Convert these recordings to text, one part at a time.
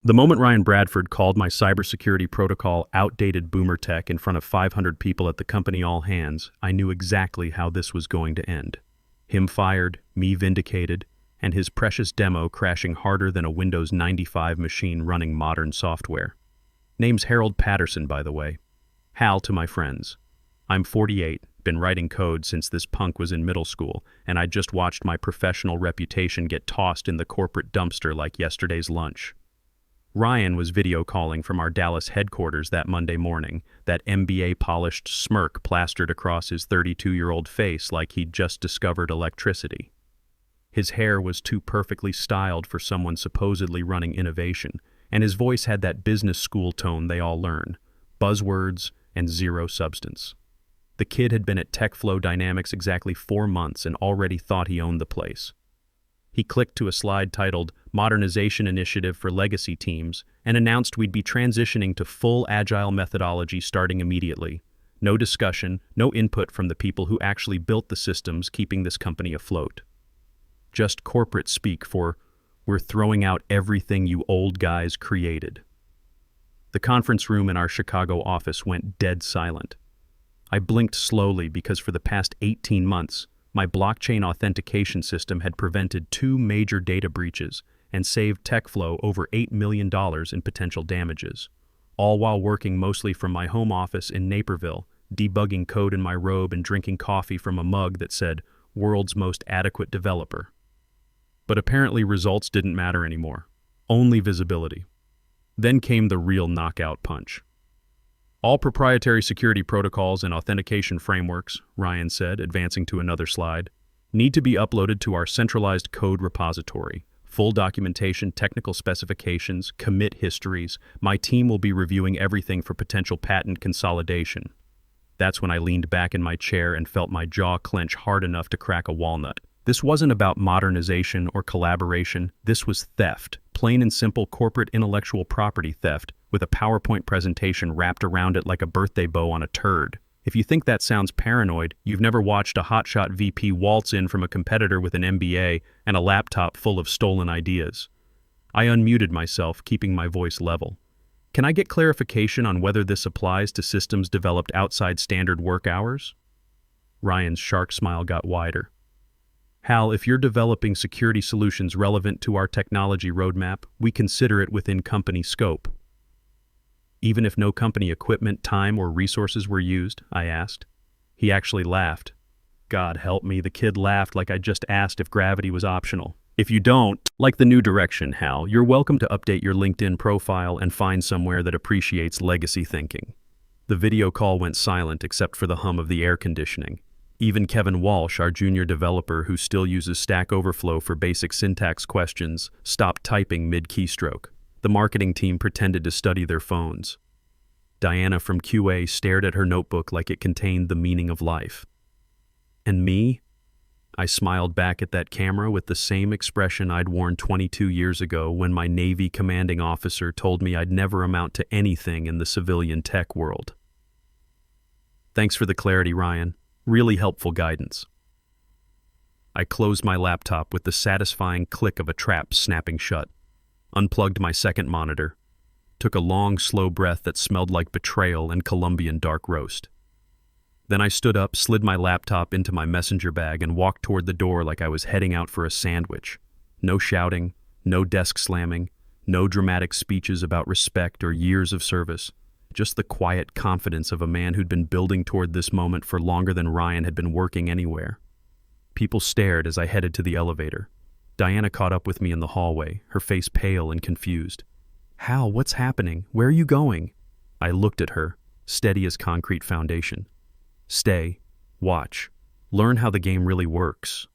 The moment Ryan Bradford called my cybersecurity protocol outdated boomer tech in front of 500 people at the company all hands, I knew exactly how this was going to end. Him fired, me vindicated, and his precious demo crashing harder than a Windows 95 machine running modern software. Name's Harold Patterson, by the way. Hal to my friends. I'm 48, been writing code since this punk was in middle school, and I just watched my professional reputation get tossed in the corporate dumpster like yesterday's lunch. Ryan was video calling from our Dallas headquarters that Monday morning, that MBA-polished smirk plastered across his 32-year-old face like he'd just discovered electricity. His hair was too perfectly styled for someone supposedly running innovation, and his voice had that business school tone they all learn, buzzwords and zero substance. The kid had been at TechFlow Dynamics exactly 4 months and already thought he owned the place. He clicked to a slide titled Modernization Initiative for Legacy Teams and announced we'd be transitioning to full agile methodology starting immediately. No discussion, no input from the people who actually built the systems keeping this company afloat. Just corporate speak for, we're throwing out everything you old guys created. The conference room in our Chicago office went dead silent. I blinked slowly because for the past 18 months, my blockchain authentication system had prevented 2 major data breaches and saved TechFlow over $8 million in potential damages, all while working mostly from my home office in Naperville, debugging code in my robe and drinking coffee from a mug that said, "World's Most Adequate Developer." But apparently results didn't matter anymore, only visibility. Then came the real knockout punch. All proprietary security protocols and authentication frameworks, Ryan said, advancing to another slide, need to be uploaded to our centralized code repository. Full documentation, technical specifications, commit histories. My team will be reviewing everything for potential patent consolidation. That's when I leaned back in my chair and felt my jaw clench hard enough to crack a walnut. This wasn't about modernization or collaboration. This was theft, plain and simple corporate intellectual property theft, with a PowerPoint presentation wrapped around it like a birthday bow on a turd. If you think that sounds paranoid, you've never watched a hotshot VP waltz in from a competitor with an MBA and a laptop full of stolen ideas. I unmuted myself, keeping my voice level. Can I get clarification on whether this applies to systems developed outside standard work hours? Ryan's shark smile got wider. Hal, if you're developing security solutions relevant to our technology roadmap, we consider it within company scope. Even if no company equipment, time, or resources were used, I asked. He actually laughed. God help me, the kid laughed like I just asked if gravity was optional. If you don't like the new direction, Hal, you're welcome to update your LinkedIn profile and find somewhere that appreciates legacy thinking. The video call went silent except for the hum of the air conditioning. Even Kevin Walsh, our junior developer who still uses Stack Overflow for basic syntax questions, stopped typing mid-keystroke. The marketing team pretended to study their phones. Diana from QA stared at her notebook like it contained the meaning of life. And me? I smiled back at that camera with the same expression I'd worn 22 years ago when my Navy commanding officer told me I'd never amount to anything in the civilian tech world. Thanks for the clarity, Ryan. Really helpful guidance. I closed my laptop with the satisfying click of a trap snapping shut, unplugged my second monitor, took a long, slow breath that smelled like betrayal and Colombian dark roast. Then I stood up, slid my laptop into my messenger bag, and walked toward the door like I was heading out for a sandwich. No shouting, no desk slamming, no dramatic speeches about respect or years of service. Just the quiet confidence of a man who'd been building toward this moment for longer than Ryan had been working anywhere. People stared as I headed to the elevator. Diana caught up with me in the hallway, her face pale and confused. Hal, what's happening? Where are you going? I looked at her, steady as concrete foundation. Stay, watch, learn how the game really works.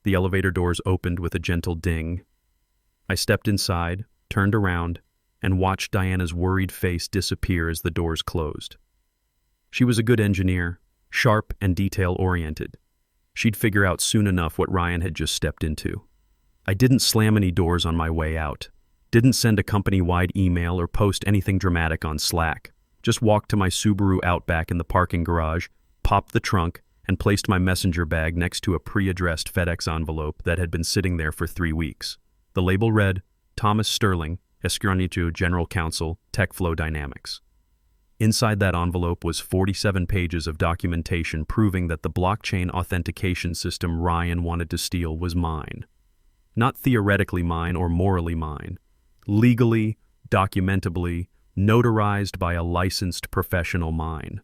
The elevator doors opened with a gentle ding. I stepped inside, turned around, and watched Diana's worried face disappear as the doors closed. She was a good engineer, sharp and detail-oriented. She'd figure out soon enough what Ryan had just stepped into. I didn't slam any doors on my way out, didn't send a company-wide email or post anything dramatic on Slack, just walked to my Subaru Outback in the parking garage, popped the trunk, and placed my messenger bag next to a pre-addressed FedEx envelope that had been sitting there for 3 weeks. The label read, Thomas Sterling, Escrito General Counsel, TechFlow Dynamics. Inside that envelope was 47 pages of documentation proving that the blockchain authentication system Ryan wanted to steal was mine. Not theoretically mine or morally mine. Legally, documentably, notarized by a licensed professional mine.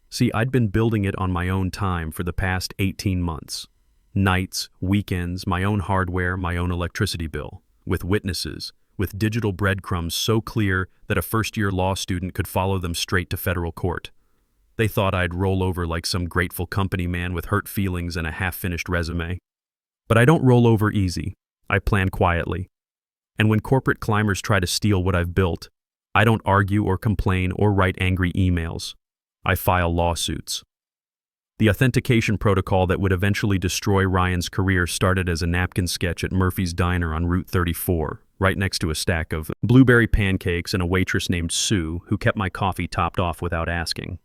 See, I'd been building it on my own time for the past 18 months. Nights, weekends, my own hardware, my own electricity bill, with witnesses, with digital breadcrumbs so clear that a first-year law student could follow them straight to federal court. They thought I'd roll over like some grateful company man with hurt feelings and a half-finished resume. But I don't roll over easy. I plan quietly. And when corporate climbers try to steal what I've built, I don't argue or complain or write angry emails. I file lawsuits. The authentication protocol that would eventually destroy Ryan's career started as a napkin sketch at Murphy's Diner on Route 34, right next to a stack of blueberry pancakes and a waitress named Sue who kept my coffee topped off without asking.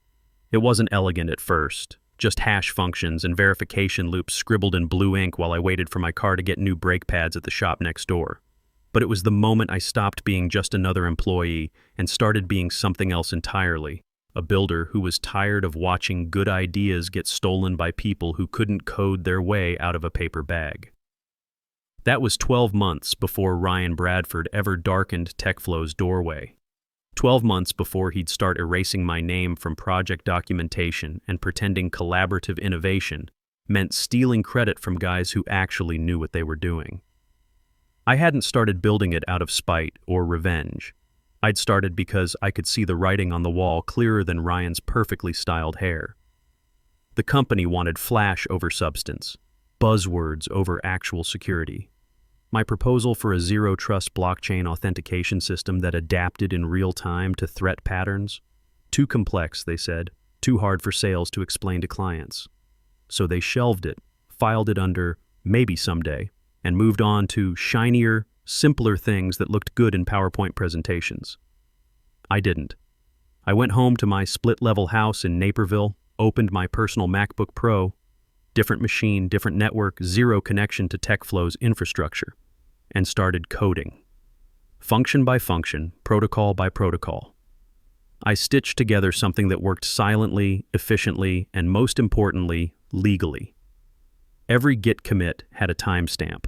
It wasn't elegant at first, just hash functions and verification loops scribbled in blue ink while I waited for my car to get new brake pads at the shop next door. But it was the moment I stopped being just another employee and started being something else entirely. A builder who was tired of watching good ideas get stolen by people who couldn't code their way out of a paper bag. That was 12 months before Ryan Bradford ever darkened TechFlow's doorway. 12 months before he'd start erasing my name from project documentation and pretending collaborative innovation meant stealing credit from guys who actually knew what they were doing. I hadn't started building it out of spite or revenge. I'd started because I could see the writing on the wall clearer than Ryan's perfectly styled hair. The company wanted flash over substance, buzzwords over actual security. My proposal for a zero-trust blockchain authentication system that adapted in real time to threat patterns? Too complex, they said, too hard for sales to explain to clients. So they shelved it, filed it under maybe someday, and moved on to shinier, simpler things that looked good in PowerPoint presentations. I didn't. I went home to my split-level house in Naperville, opened my personal MacBook Pro, different machine, different network, zero connection to TechFlow's infrastructure, and started coding. Function by function, protocol by protocol. I stitched together something that worked silently, efficiently, and most importantly, legally. Every git commit had a timestamp.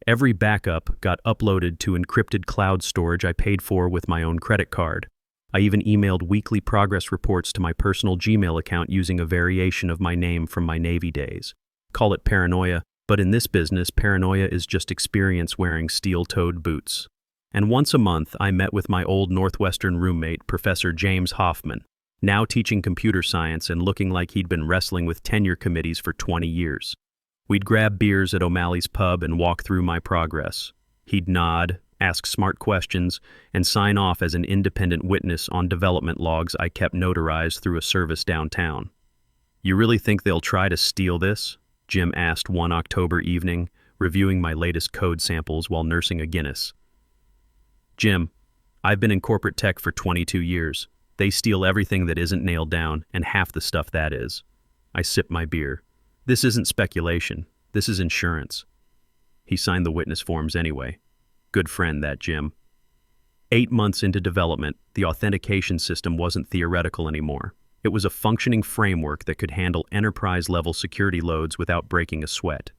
Every backup got uploaded to encrypted cloud storage I paid for with my own credit card. I even emailed weekly progress reports to my personal Gmail account using a variation of my name from my Navy days. Call it paranoia, but in this business, paranoia is just experience wearing steel-toed boots. And once a month, I met with my old Northwestern roommate, Professor James Hoffman, now teaching computer science and looking like he'd been wrestling with tenure committees for 20 years. We'd grab beers at O'Malley's pub and walk through my progress. He'd nod, ask smart questions, and sign off as an independent witness on development logs I kept notarized through a service downtown. "You really think they'll try to steal this?" Jim asked one October evening, reviewing my latest code samples while nursing a Guinness. "Jim, I've been in corporate tech for 22 years. They steal everything that isn't nailed down, and half the stuff that is." I sipped my beer. "This isn't speculation. This is insurance." He signed the witness forms anyway. Good friend, that Jim. 8 months into development, the authentication system wasn't theoretical anymore. It was a functioning framework that could handle enterprise-level security loads without breaking a sweat.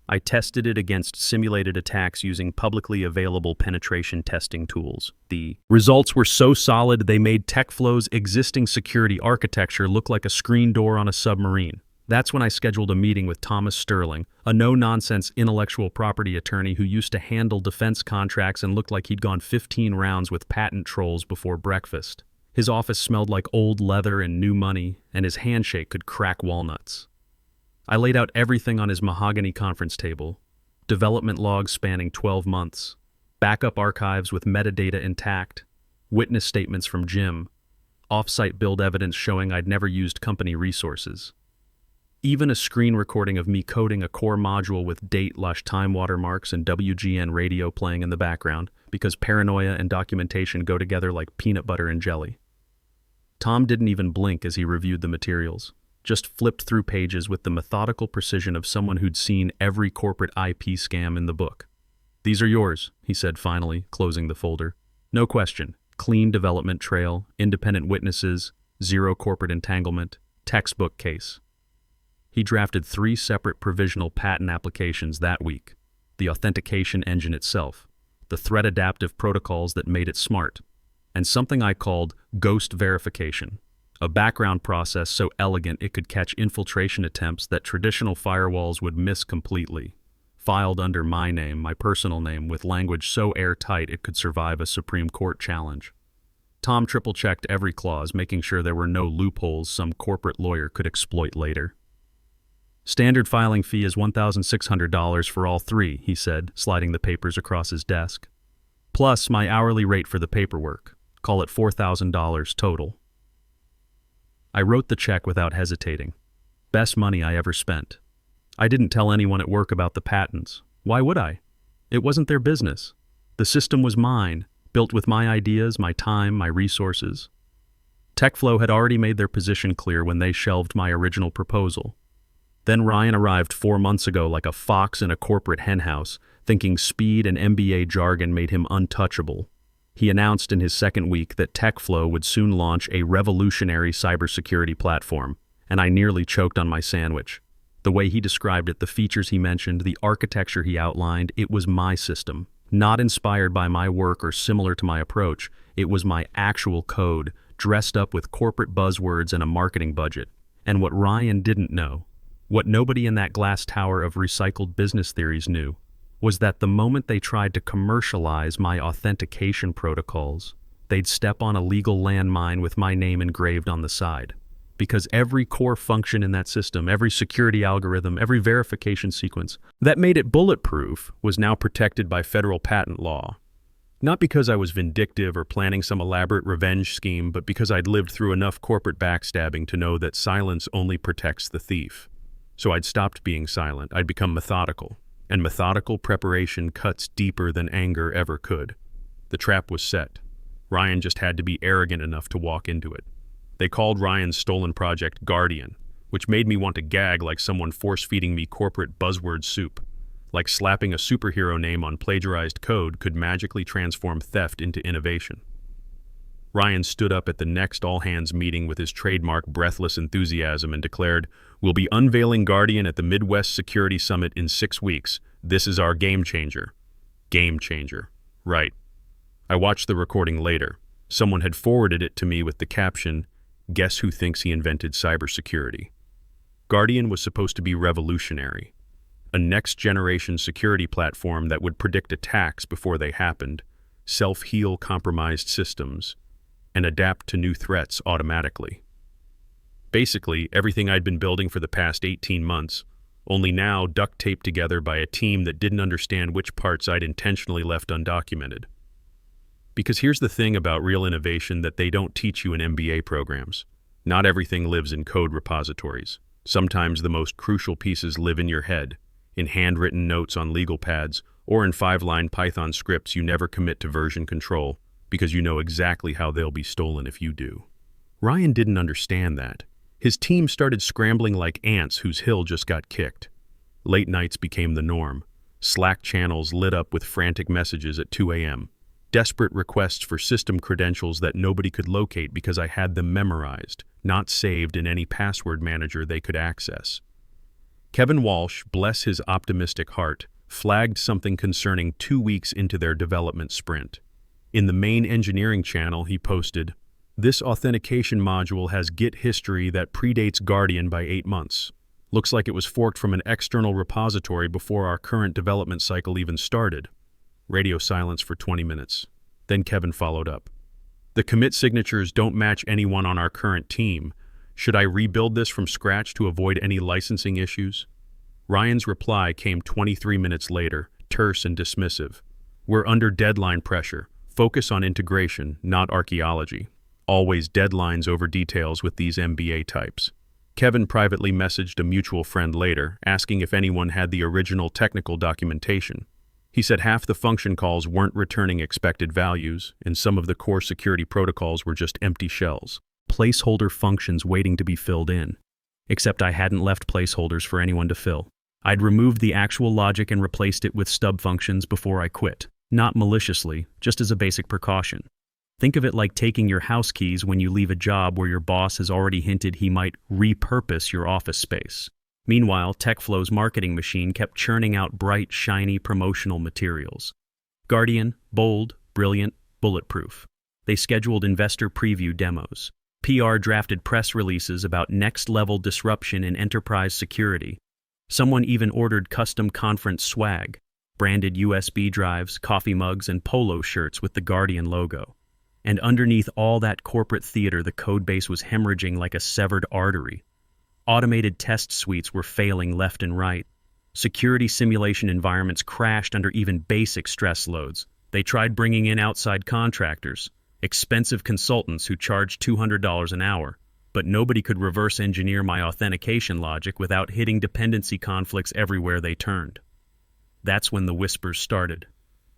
I tested it against simulated attacks using publicly available penetration testing tools. The results were so solid they made TechFlow's existing security architecture look like a screen door on a submarine. That's when I scheduled a meeting with Thomas Sterling, a no-nonsense intellectual property attorney who used to handle defense contracts and looked like he'd gone 15 rounds with patent trolls before breakfast. His office smelled like old leather and new money, and his handshake could crack walnuts. I laid out everything on his mahogany conference table. Development logs spanning 12 months, backup archives with metadata intact, witness statements from Jim, off-site build evidence showing I'd never used company resources. Even a screen recording of me coding a core module with date/time watermarks and WGN radio playing in the background, because paranoia and documentation go together like peanut butter and jelly. Tom didn't even blink as he reviewed the materials, just flipped through pages with the methodical precision of someone who'd seen every corporate IP scam in the book. "These are yours," he said finally, closing the folder. "No question. Clean development trail, independent witnesses, zero corporate entanglement, textbook case." He drafted 3 separate provisional patent applications that week: the authentication engine itself, the threat adaptive protocols that made it smart, and something I called ghost verification, a background process so elegant it could catch infiltration attempts that traditional firewalls would miss completely. Filed under my name, my personal name, with language so airtight it could survive a Supreme Court challenge. Tom triple-checked every clause, making sure there were no loopholes some corporate lawyer could exploit later. "Standard filing fee is $1,600 for all 3, he said, sliding the papers across his desk. "Plus my hourly rate for the paperwork. Call it $4,000 total." I wrote the check without hesitating. Best money I ever spent. I didn't tell anyone at work about the patents. Why would I? It wasn't their business. The system was mine, built with my ideas, my time, my resources. TechFlow had already made their position clear when they shelved my original proposal. Then Ryan arrived 4 months ago like a fox in a corporate henhouse, thinking speed and MBA jargon made him untouchable. He announced in his second week that TechFlow would soon launch a revolutionary cybersecurity platform, and I nearly choked on my sandwich. The way he described it, the features he mentioned, the architecture he outlined, it was my system. Not inspired by my work or similar to my approach, it was my actual code, dressed up with corporate buzzwords and a marketing budget. And what Ryan didn't know, what nobody in that glass tower of recycled business theories knew, was that the moment they tried to commercialize my authentication protocols, they'd step on a legal landmine with my name engraved on the side. Because every core function in that system, every security algorithm, every verification sequence that made it bulletproof was now protected by federal patent law. Not because I was vindictive or planning some elaborate revenge scheme, but because I'd lived through enough corporate backstabbing to know that silence only protects the thief. So I'd stopped being silent. I'd become methodical. And methodical preparation cuts deeper than anger ever could. The trap was set. Ryan just had to be arrogant enough to walk into it. They called Ryan's stolen project Guardian, which made me want to gag like someone force-feeding me corporate buzzword soup. Like slapping a superhero name on plagiarized code could magically transform theft into innovation. Ryan stood up at the next all-hands meeting with his trademark breathless enthusiasm and declared, "We'll be unveiling Guardian at the Midwest Security Summit in 6 weeks. This is our game changer." Game changer. Right. I watched the recording later. Someone had forwarded it to me with the caption, "Guess who thinks he invented cybersecurity?" Guardian was supposed to be revolutionary. A next-generation security platform that would predict attacks before they happened, self-heal compromised systems, and adapt to new threats automatically. Basically, everything I'd been building for the past 18 months, only now duct-taped together by a team that didn't understand which parts I'd intentionally left undocumented. Because here's the thing about real innovation that they don't teach you in MBA programs. Not everything lives in code repositories. Sometimes the most crucial pieces live in your head, in handwritten notes on legal pads, or in 5-line Python scripts you never commit to version control, because you know exactly how they'll be stolen if you do. Ryan didn't understand that. His team started scrambling like ants whose hill just got kicked. Late nights became the norm. Slack channels lit up with frantic messages at 2 a.m. Desperate requests for system credentials that nobody could locate because I had them memorized, not saved in any password manager they could access. Kevin Walsh, bless his optimistic heart, flagged something concerning 2 weeks into their development sprint. In the main engineering channel, he posted, "This authentication module has Git history that predates Guardian by 8 months. Looks like it was forked from an external repository before our current development cycle even started." Radio silence for 20 minutes. Then Kevin followed up. "The commit signatures don't match anyone on our current team. Should I rebuild this from scratch to avoid any licensing issues?" Ryan's reply came 23 minutes later, terse and dismissive. "We're under deadline pressure. Focus on integration, not archaeology. Always deadlines over details with these MBA types." Kevin privately messaged a mutual friend later, asking if anyone had the original technical documentation. He said half the function calls weren't returning expected values, and some of the core security protocols were just empty shells. Placeholder functions waiting to be filled in. Except I hadn't left placeholders for anyone to fill. I'd removed the actual logic and replaced it with stub functions before I quit. Not maliciously, just as a basic precaution. Think of it like taking your house keys when you leave a job where your boss has already hinted he might repurpose your office space. Meanwhile, TechFlow's marketing machine kept churning out bright, shiny promotional materials. Guardian, bold, brilliant, bulletproof. They scheduled investor preview demos. PR drafted press releases about next-level disruption in enterprise security. Someone even ordered custom conference swag, branded USB drives, coffee mugs, and polo shirts with the Guardian logo. And underneath all that corporate theater, the codebase was hemorrhaging like a severed artery. Automated test suites were failing left and right. Security simulation environments crashed under even basic stress loads. They tried bringing in outside contractors, expensive consultants who charged $200 an hour, but nobody could reverse engineer my authentication logic without hitting dependency conflicts everywhere they turned. That's when the whispers started.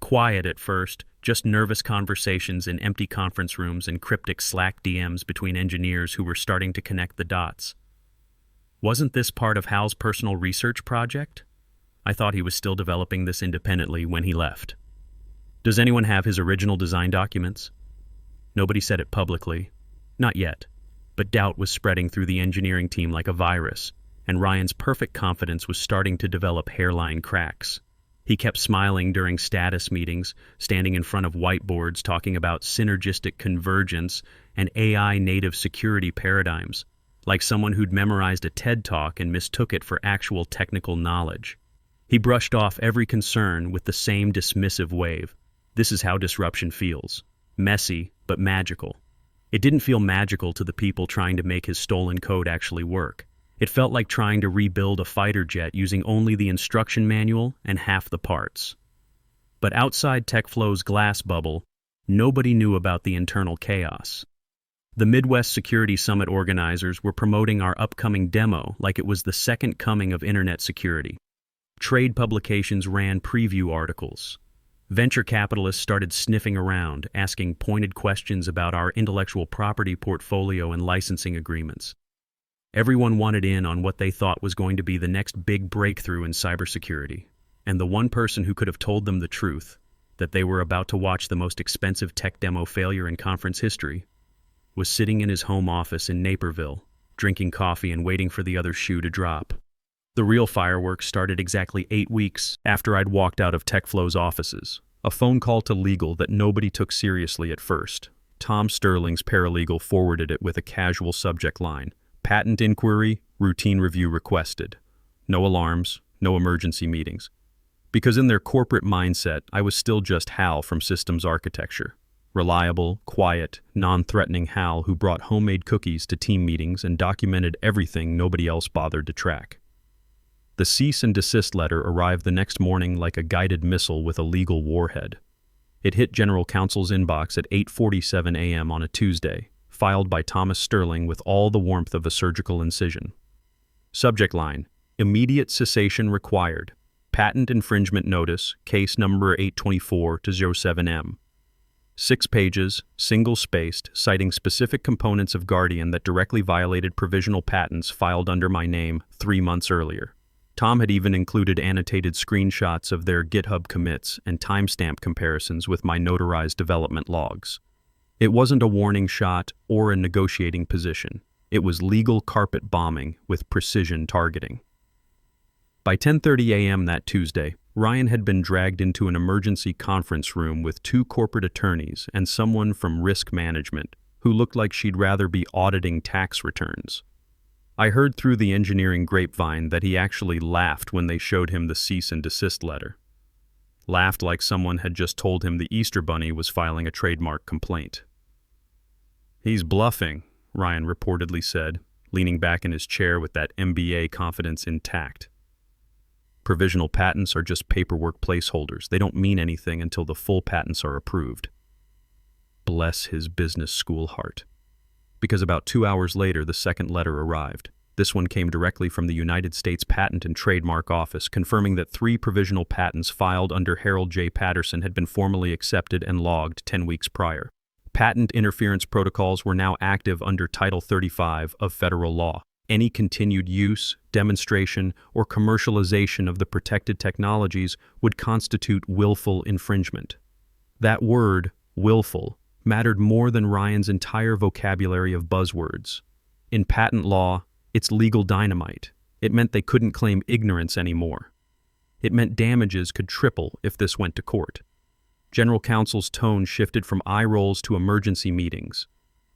Quiet at first, just nervous conversations in empty conference rooms and cryptic Slack DMs between engineers who were starting to connect the dots. Wasn't this part of Hal's personal research project? I thought he was still developing this independently when he left. Does anyone have his original design documents? Nobody said it publicly. Not yet. But doubt was spreading through the engineering team like a virus, and Ryan's perfect confidence was starting to develop hairline cracks. He kept smiling during status meetings, standing in front of whiteboards talking about synergistic convergence and AI-native security paradigms, like someone who'd memorized a TED Talk and mistook it for actual technical knowledge. He brushed off every concern with the same dismissive wave. This is how disruption feels. Messy, but magical. It didn't feel magical to the people trying to make his stolen code actually work. It felt like trying to rebuild a fighter jet using only the instruction manual and half the parts. But outside TechFlow's glass bubble, nobody knew about the internal chaos. The Midwest Security Summit organizers were promoting our upcoming demo like it was the second coming of internet security. Trade publications ran preview articles. Venture capitalists started sniffing around, asking pointed questions about our intellectual property portfolio and licensing agreements. Everyone wanted in on what they thought was going to be the next big breakthrough in cybersecurity, and the one person who could have told them the truth, that they were about to watch the most expensive tech demo failure in conference history, was sitting in his home office in Naperville, drinking coffee and waiting for the other shoe to drop. The real fireworks started exactly 8 weeks after I'd walked out of TechFlow's offices. A phone call to legal that nobody took seriously at first. Tom Sterling's paralegal forwarded it with a casual subject line. Patent inquiry, routine review requested. No alarms, no emergency meetings. Because in their corporate mindset, I was still just Hal from systems architecture. Reliable, quiet, non-threatening Hal who brought homemade cookies to team meetings and documented everything nobody else bothered to track. The cease and desist letter arrived the next morning like a guided missile with a legal warhead. It hit General Counsel's inbox at 8:47 a.m. on a Tuesday, filed by Thomas Sterling with all the warmth of a surgical incision. Subject line, immediate cessation required. Patent infringement notice, case number 824-07M. 6 pages, single-spaced, citing specific components of Guardian that directly violated provisional patents filed under my name 3 months earlier. Tom had even included annotated screenshots of their GitHub commits and timestamp comparisons with my notarized development logs. It wasn't a warning shot or a negotiating position. It was legal carpet bombing with precision targeting. By 10:30 a.m. that Tuesday, Ryan had been dragged into an emergency conference room with 2 corporate attorneys and someone from risk management who looked like she'd rather be auditing tax returns. I heard through the engineering grapevine that he actually laughed when they showed him the cease and desist letter. Laughed like someone had just told him the Easter Bunny was filing a trademark complaint. He's bluffing, Ryan reportedly said, leaning back in his chair with that MBA confidence intact. Provisional patents are just paperwork placeholders. They don't mean anything until the full patents are approved. Bless his business school heart. Because about 2 hours later, the second letter arrived. This one came directly from the United States Patent and Trademark Office, confirming that 3 provisional patents filed under Harold J. Patterson had been formally accepted and logged 10 weeks prior. Patent interference protocols were now active under Title 35 of federal law. Any continued use, demonstration, or commercialization of the protected technologies would constitute willful infringement. That word, willful, mattered more than Ryan's entire vocabulary of buzzwords. In patent law, it's legal dynamite. It meant they couldn't claim ignorance anymore. It meant damages could triple if this went to court. General counsel's tone shifted from eye rolls to emergency meetings.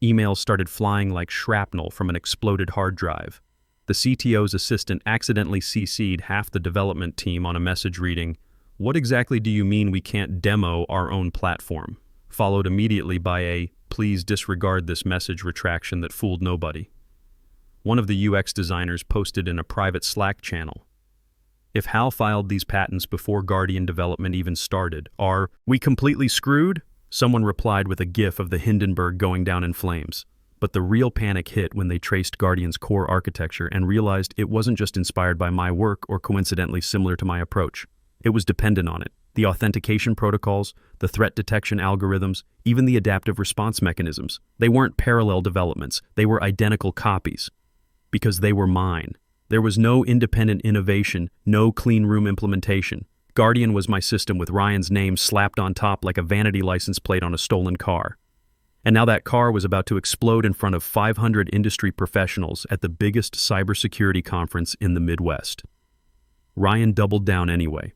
Emails started flying like shrapnel from an exploded hard drive. The CTO's assistant accidentally CC'd half the development team on a message reading, "What exactly do you mean we can't demo our own platform?" followed immediately by a "please disregard this message" retraction that fooled nobody. One of the UX designers posted in a private Slack channel, "If HAL filed these patents before Guardian development even started, are we completely screwed?" Someone replied with a gif of the Hindenburg going down in flames. But the real panic hit when they traced Guardian's core architecture and realized it wasn't just inspired by my work or coincidentally similar to my approach. It was dependent on it. The authentication protocols, the threat detection algorithms, even the adaptive response mechanisms. They weren't parallel developments. They were identical copies. Because they were mine. There was no independent innovation, no clean room implementation. Guardian was my system with Ryan's name slapped on top like a vanity license plate on a stolen car. And now that car was about to explode in front of 500 industry professionals at the biggest cybersecurity conference in the Midwest. Ryan doubled down anyway.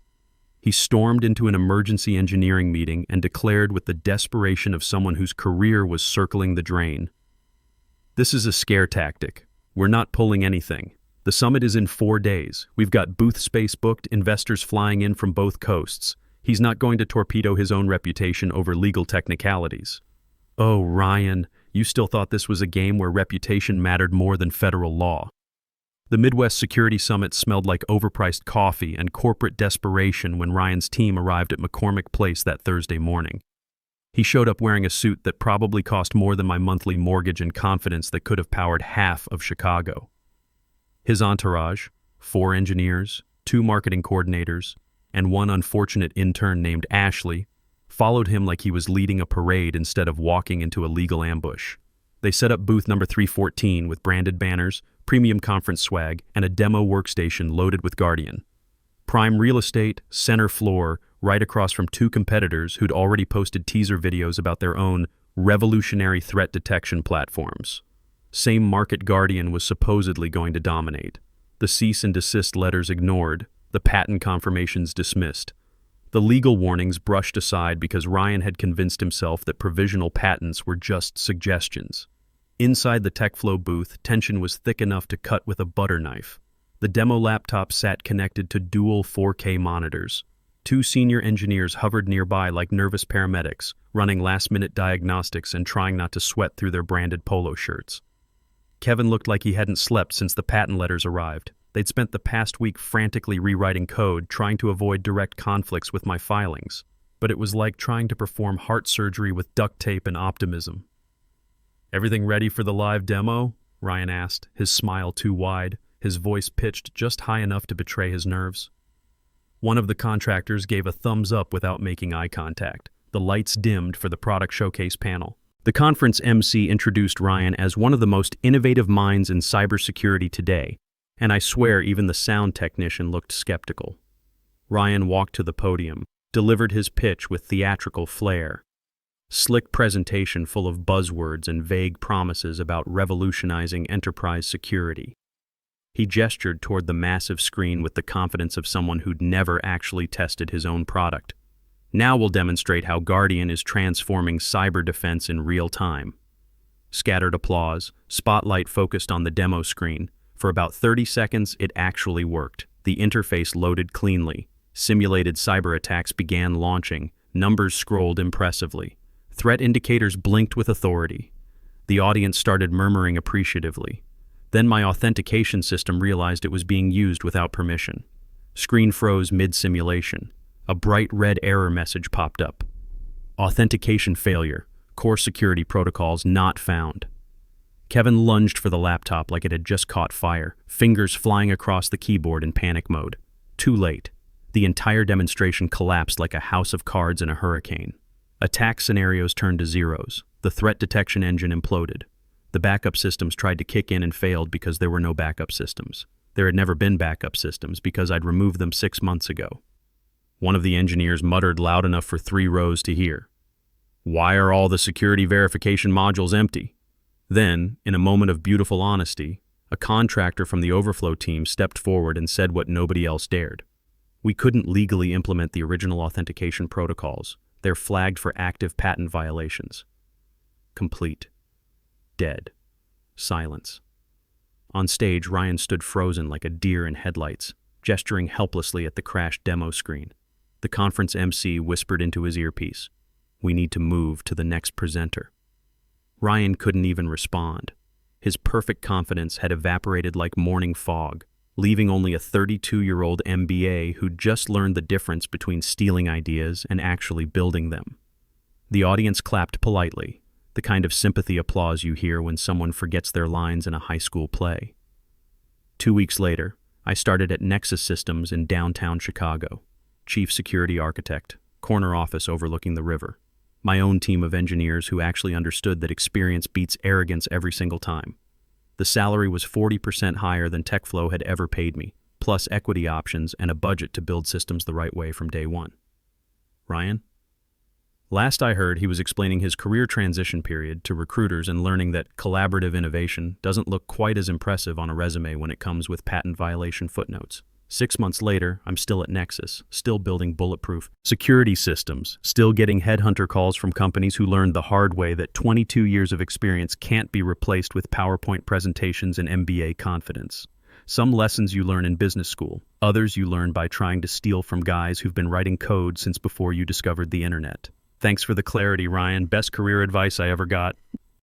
He stormed into an emergency engineering meeting and declared with the desperation of someone whose career was circling the drain, "This is a scare tactic. We're not pulling anything. The summit is in 4 days. We've got booth space booked, investors flying in from both coasts. He's not going to torpedo his own reputation over legal technicalities." Oh, Ryan, you still thought this was a game where reputation mattered more than federal law. The Midwest Security Summit smelled like overpriced coffee and corporate desperation when Ryan's team arrived at McCormick Place that Thursday morning. He showed up wearing a suit that probably cost more than my monthly mortgage and confidence that could have powered half of Chicago. His entourage, 4 engineers, 2 marketing coordinators, and 1 unfortunate intern named Ashley, followed him like he was leading a parade instead of walking into a legal ambush. They set up booth number 314 with branded banners, premium conference swag, and a demo workstation loaded with Guardian. Prime real estate, center floor, right across from 2 competitors who'd already posted teaser videos about their own revolutionary threat detection platforms. Same market Guardian was supposedly going to dominate. The cease and desist letters ignored, the patent confirmations dismissed. The legal warnings brushed aside because Ryan had convinced himself that provisional patents were just suggestions. Inside the TechFlow booth, tension was thick enough to cut with a butter knife. The demo laptop sat connected to dual 4K monitors. 2 senior engineers hovered nearby like nervous paramedics, running last-minute diagnostics and trying not to sweat through their branded polo shirts. Kevin looked like he hadn't slept since the patent letters arrived. They'd spent the past week frantically rewriting code, trying to avoid direct conflicts with my filings. But it was like trying to perform heart surgery with duct tape and optimism. "Everything ready for the live demo?" Ryan asked, his smile too wide, his voice pitched just high enough to betray his nerves. One of the contractors gave a thumbs up without making eye contact. The lights dimmed for the product showcase panel. The conference MC introduced Ryan as one of the most innovative minds in cybersecurity today, and I swear even the sound technician looked skeptical. Ryan walked to the podium, delivered his pitch with theatrical flair. Slick presentation full of buzzwords and vague promises about revolutionizing enterprise security. He gestured toward the massive screen with the confidence of someone who'd never actually tested his own product. "Now we'll demonstrate how Guardian is transforming cyber defense in real time." Scattered applause, spotlight focused on the demo screen. For about 30 seconds, it actually worked. The interface loaded cleanly. Simulated cyber attacks began launching. Numbers scrolled impressively. Threat indicators blinked with authority. The audience started murmuring appreciatively. Then my authentication system realized it was being used without permission. Screen froze mid-simulation. A bright red error message popped up. Authentication failure. Core security protocols not found. Kevin lunged for the laptop like it had just caught fire, fingers flying across the keyboard in panic mode. Too late. The entire demonstration collapsed like a house of cards in a hurricane. Attack scenarios turned to zeros. The threat detection engine imploded. The backup systems tried to kick in and failed because there were no backup systems. There had never been backup systems because I'd removed them 6 months ago. One of the engineers muttered loud enough for 3 rows to hear. "Why are all the security verification modules empty?" Then, in a moment of beautiful honesty, a contractor from the overflow team stepped forward and said what nobody else dared. "We couldn't legally implement the original authentication protocols. They're flagged for active patent violations." Complete. Dead. Silence. On stage, Ryan stood frozen like a deer in headlights, gesturing helplessly at the crashed demo screen. The conference MC whispered into his earpiece, "We need to move to the next presenter." Ryan couldn't even respond. His perfect confidence had evaporated like morning fog, leaving only a 32-year-old MBA who'd just learned the difference between stealing ideas and actually building them. The audience clapped politely, the kind of sympathy applause you hear when someone forgets their lines in a high school play. 2 weeks later, I started at Nexus Systems in downtown Chicago, chief security architect, corner office overlooking the river. My own team of engineers who actually understood that experience beats arrogance every single time. The salary was 40% higher than TechFlow had ever paid me, plus equity options and a budget to build systems the right way from day one. Ryan? Last I heard, he was explaining his career transition period to recruiters and learning that collaborative innovation doesn't look quite as impressive on a resume when it comes with patent violation footnotes. 6 months later, I'm still at Nexus, still building bulletproof security systems, still getting headhunter calls from companies who learned the hard way that 22 years of experience can't be replaced with PowerPoint presentations and MBA confidence. Some lessons you learn in business school, others you learn by trying to steal from guys who've been writing code since before you discovered the internet. Thanks for the clarity, Ryan. Best career advice I ever got.